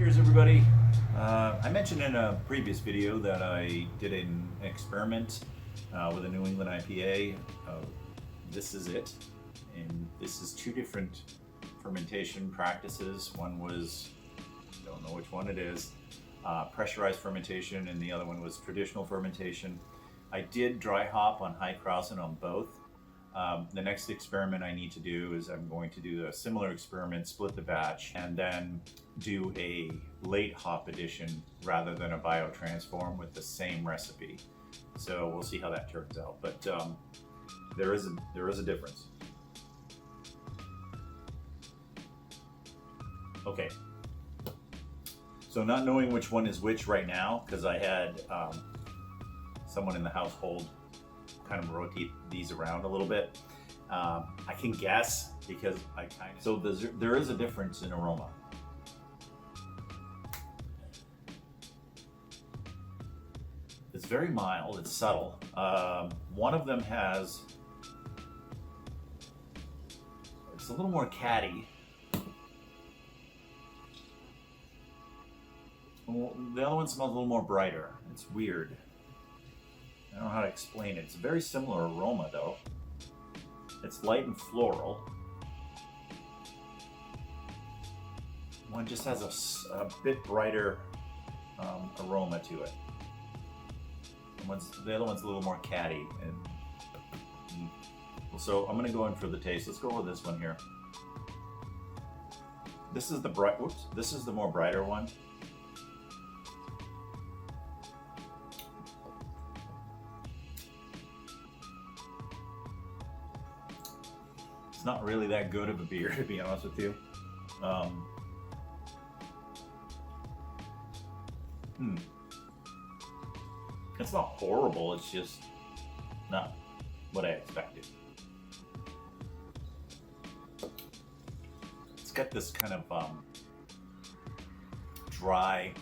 Cheers, everybody. I mentioned in a previous video that I did an experiment with a New England IPA. This is it, and this is two different fermentation practices. One was, don't know which one it is, pressurized fermentation, and the other one was traditional fermentation. I did dry hop on high krausen on both. The next experiment I need to do is I'm going to do a similar experiment, split the batch, and then do a late hop addition rather than a biotransform with the same recipe. So we'll see how that turns out. But there is a difference. Okay. So not knowing which one is which right now, because I had someone in the household kind of rotate these around a little bit. I can guess because I kind of... So there is a difference in aroma. It's very mild, it's subtle. One of them has... It's a little more catty. The other one smells a little more brighter. It's weird. I don't know how to explain it. It's a very similar aroma though. It's light and floral. One just has a bit brighter aroma to it. The other one's a little more catty. So I'm going to go in for the taste. Let's go with this one here. This is this is the more brighter one. It's not really that good of a beer, to be honest with you. It's not horrible, it's just not what I expected. It's got this kind of dry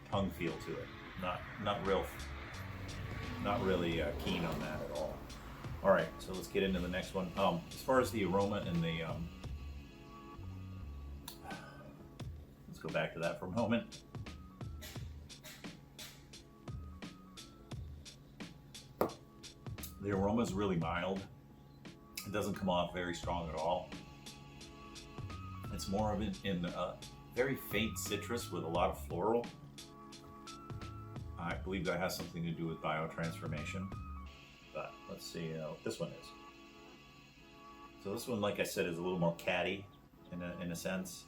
tongue feel to it. Not really keen on that at all. All right, so let's get into the next one. As far as the aroma and the, let's go back to that for a moment. The aroma is really mild. It doesn't come off very strong at all. It's more of in very faint citrus with a lot of floral. I believe that has something to do with biotransformation. But let's see what this one is. So this one, like I said, is a little more catty in a sense.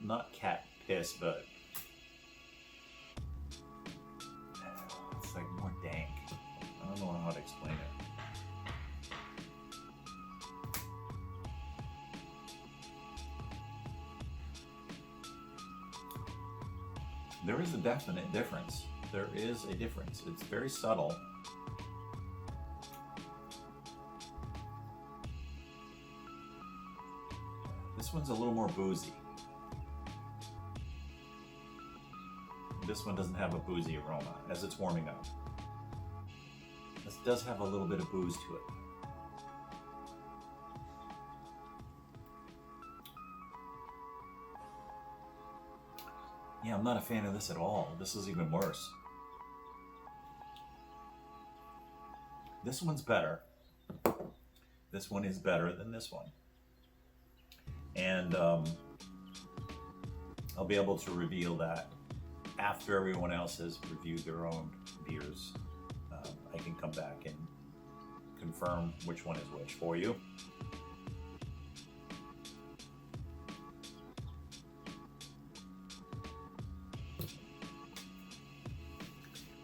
Not cat piss, but it's like more dank. I don't know how to explain it. There is a definite difference. There is a difference. It's very subtle. This one's a little more boozy. This one doesn't have a boozy aroma as it's warming up. This does have a little bit of booze to it. Yeah, I'm not a fan of this at all. This is even worse. This one's better. This one is better than this one. And I'll be able to reveal that after everyone else has reviewed their own beers. I can come back and confirm which one is which for you.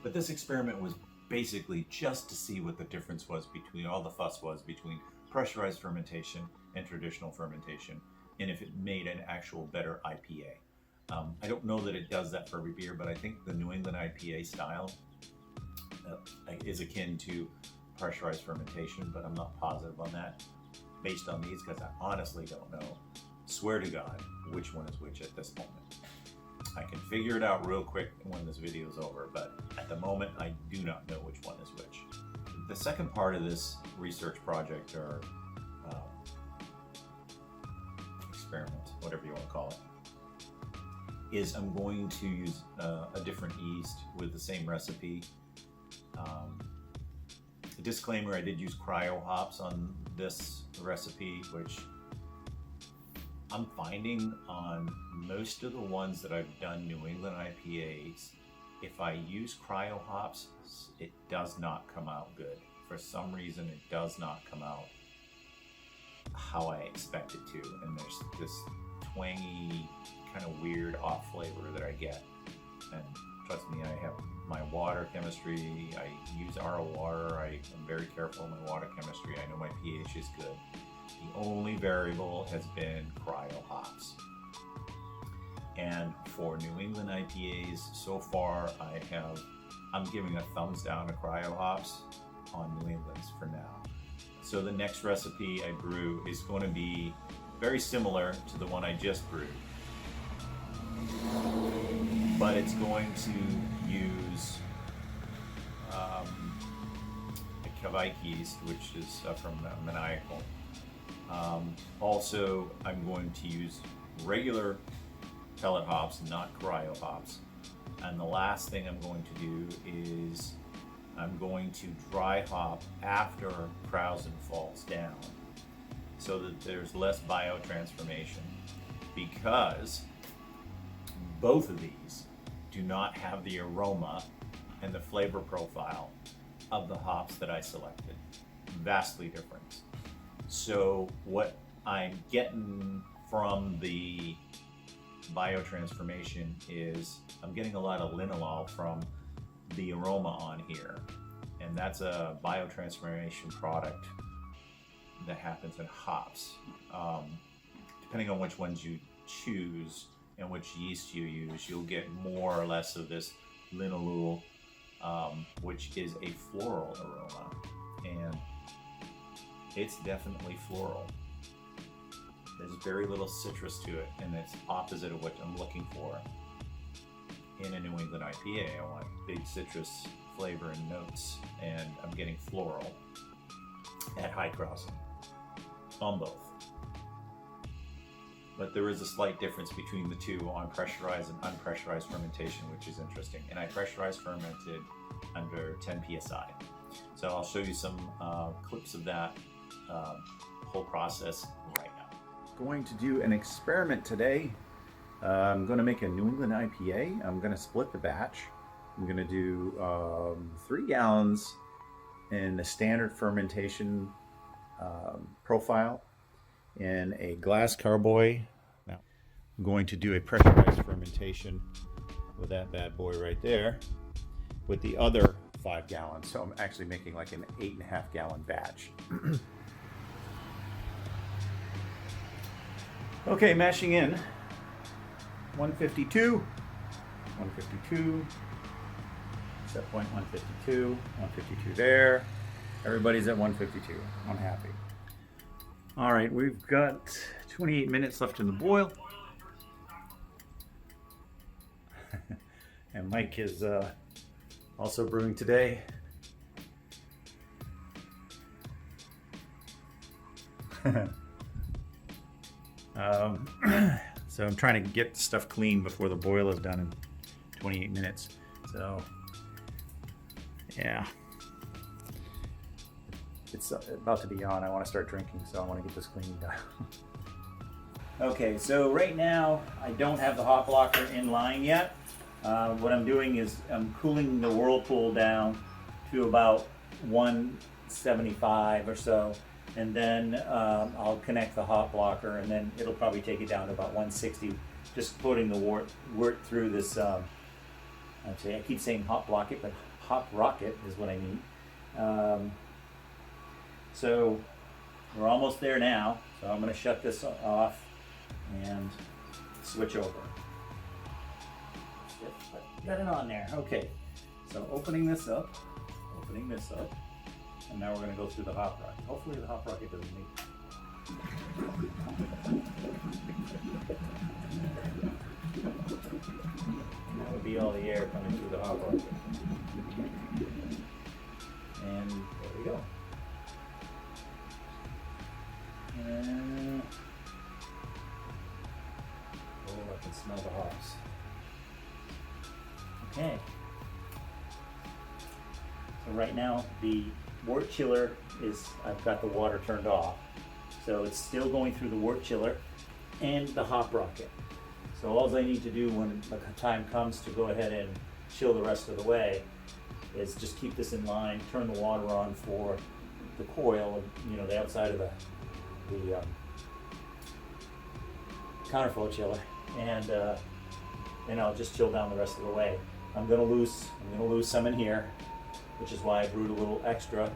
But this experiment was basically just to see what the difference was between, all the fuss was between pressurized fermentation and traditional fermentation, and if it made an actual better IPA. I don't know that it does that for every beer, but I think the New England IPA style is akin to pressurized fermentation, but I'm not positive on that based on these because I honestly don't know, swear to God, which one is which at this moment. I can figure it out real quick when this video is over, but at the moment I do not know which one is which. The second part of this research project, or experiment, whatever you want to call it, is I'm going to use a different yeast with the same recipe. A disclaimer, I did use cryo hops on this recipe, which I'm finding on most of the ones that I've done New England IPAs, if I use cryo hops, it does not come out good. For some reason, it does not come out how I expect it to, and there's this twangy, kind of weird off flavor that I get. And trust me, I have my water chemistry, I use RO water, I am very careful in my water chemistry, I know my pH is good. The only variable has been cryo hops. And for New England IPAs, so far I'm giving a thumbs down to cryo hops on New England's for now. So the next recipe I brew is going to be very similar to the one I just brewed, but it's going to use a Kveik yeast, which is from Maniacal. Also, I'm going to use regular pellet hops, not cryo hops. And the last thing I'm going to do is I'm going to dry hop after krausen falls down so that there's less biotransformation, because both of these do not have the aroma and the flavor profile of the hops that I selected. Vastly different. So what I'm getting from the biotransformation is I'm getting a lot of linalool from the aroma on here, and that's a biotransformation product that happens in hops. Depending on which ones you choose and which yeast you use, you'll get more or less of this linalool, which is a floral aroma, and it's definitely floral. There's very little citrus to it, and it's opposite of what I'm looking for in a New England IPA. I want big citrus flavor and notes, and I'm getting floral at high krausen on both. But there is a slight difference between the two on pressurized and unpressurized fermentation, which is interesting. And I pressurized fermented under 10 psi. So I'll show you some clips of that whole process right now. Going to do an experiment today. I'm going to make a New England IPA. I'm going to split the batch. I'm going to do 3 gallons in the standard fermentation profile in a glass carboy. Now I'm going to do a pressurized fermentation with that bad boy right there with the other 5 gallons. So I'm actually making like an 8.5 gallon batch. Okay, mashing in 152, set point 152, 152 there. Everybody's at 152. I'm happy. All right, we've got 28 minutes left in the boil. And Mike is also brewing today. So I'm trying to get stuff clean before the boil is done in 28 minutes. So, yeah. It's about to be on. I want to start drinking, so I want to get this cleaned up. Okay, so right now I don't have the hop blocker in line yet. What I'm doing is I'm cooling the whirlpool down to about 175 or so, and then I'll connect the hop blocker, and then it'll probably take it down to about 160. Just putting the wort through this. I keep saying hop blocket, but hop rocket is what I mean. So we're almost there now, so I'm going to shut this off and switch over. Got it on there. Okay, so opening this up, and now we're going to go through the hop rocket. Hopefully the hop rocket doesn't leak. That would be all the air coming through the hop rocket. And there we go. Oh, I can smell the hops. And right now the wort chiller is, I've got the water turned off. So it's still going through the wort chiller and the hop rocket. So all I need to do when the time comes to go ahead and chill the rest of the way is just keep this in line, turn the water on for the coil, you know, the outside of the counterflow chiller, and then I'll just chill down the rest of the way. I'm gonna lose some in here, which is why I brewed a little extra,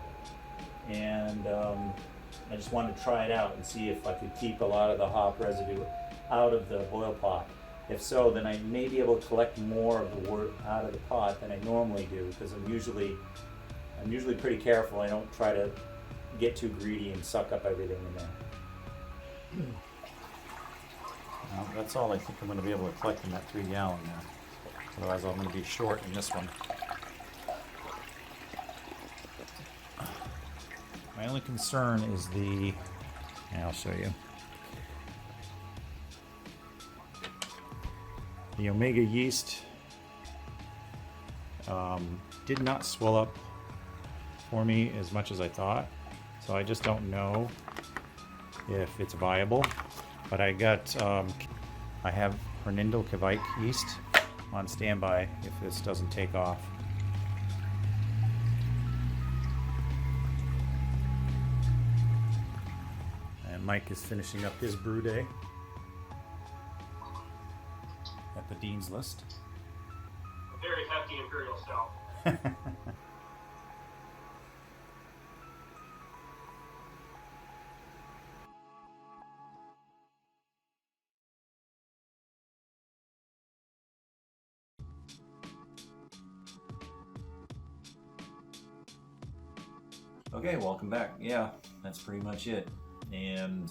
and I just wanted to try it out and see if I could keep a lot of the hop residue out of the boil pot. If so, then I may be able to collect more of the wort out of the pot than I normally do, because I'm usually pretty careful. I don't try to get too greedy and suck up everything in there. Well, that's all I think I'm going to be able to collect in that 3 gallon there. Otherwise I'm going to be short in this one. My only concern is I'll show you. The omega yeast did not swell up for me as much as I thought, so I just don't know if it's viable. But I have Hernindel Kvike yeast on standby if this doesn't take off. And Mike is finishing up his brew day at the Dean's List. A very hefty imperial stout. Okay, welcome back. Yeah, that's pretty much it. And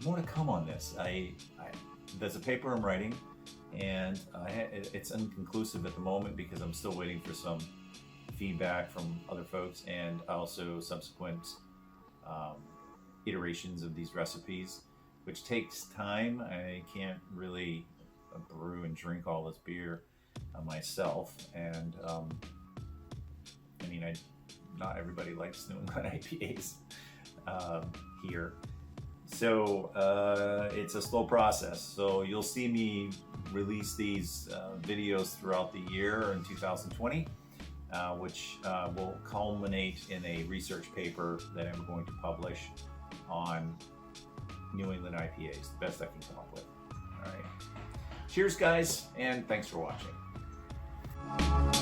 more to come on this. There's a paper I'm writing, and it's inconclusive at the moment because I'm still waiting for some feedback from other folks and also subsequent iterations of these recipes, which takes time. I can't really brew and drink all this beer myself, and I mean, not everybody likes New England IPAs here. So it's a slow process. So you'll see me release these videos throughout the year in 2020, which will culminate in a research paper that I'm going to publish on New England IPAs, the best I can come up with. All right. Cheers, guys, and thanks for watching.